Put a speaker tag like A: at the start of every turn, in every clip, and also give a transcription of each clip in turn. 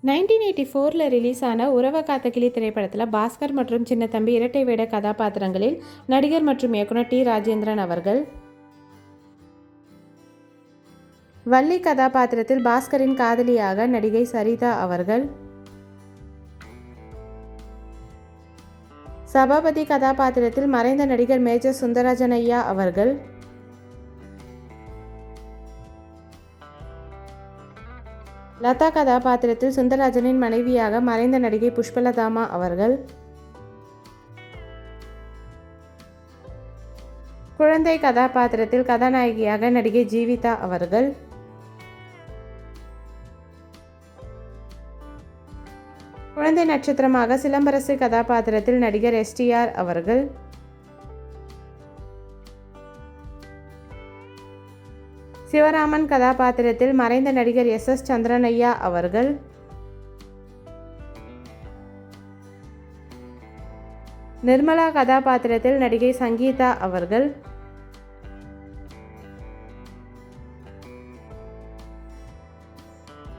A: 1984 release ஆன உறவ காத்த கிளி திரைப்படத்தில் பாஸ்கர் மற்றும் சின்ன தம்பி இரட்டை வேட கதாபாத்திரங்களில் நடிகர் மற்றும் இயக்குனர் டி. ராஜேந்திரன் அவர்கள். வள்ளி கதாபாத்திரத்தில் பாஸ்கரின் காதலியாக நடிகை சரிதா அவர்கள். சபாபதி கதாபாத்திரத்தில் மறைந்த நடிகர் மேஜர் சுந்தரராஜன் ஐயா அவர்கள். லதா கதாபாத்திரத்தில் சுந்தரராஜனின் மனைவியாக மறைந்த நடிகை புஷ்பலதாமா அவர்கள். குழந்தை கதாபாத்திரத்தில் கதாநாயகியாக நடிகை ஜீவிதா அவர்கள். குழந்தை நட்சத்திரமாக சிலம்பரசு கதாபாத்திரத்தில் நடிகர் STR அவர்கள். சிவராமன் கதாபாத்திரத்தில் மறைந்த நடிகர் SS சந்திரன் ஐயா அவர்கள். நிர்மலா கதாபாத்திரத்தில் நடிகை சங்கீதா அவர்கள்.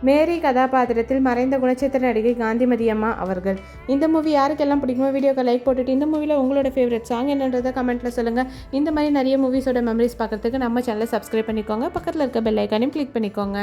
A: மேரி கதாபாத்திரத்தில் மறைந்த குணச்சித்திர நடிகை காந்திமதி அம்மா அவர்கள். இந்த மூவி யாருக்கெல்லாம் பிடிக்குமோ வீடியோக்கு லைக் போட்டுட்டு இந்த மூவியில் உங்களோட ஃபேவரட் சாங் என்னன்றதை கமெண்ட்டில் சொல்லுங்கள். இந்த மாதிரி நிறைய மூவிஸோட மெமரிஸ் பார்க்குறதுக்கு நம்ம சேனலை சப்ஸ்கிரைப் பண்ணிக்கோங்க. பக்கத்தில் இருக்க பெல் ஐக்கானையும் கிளிக் பண்ணிக்கோங்க.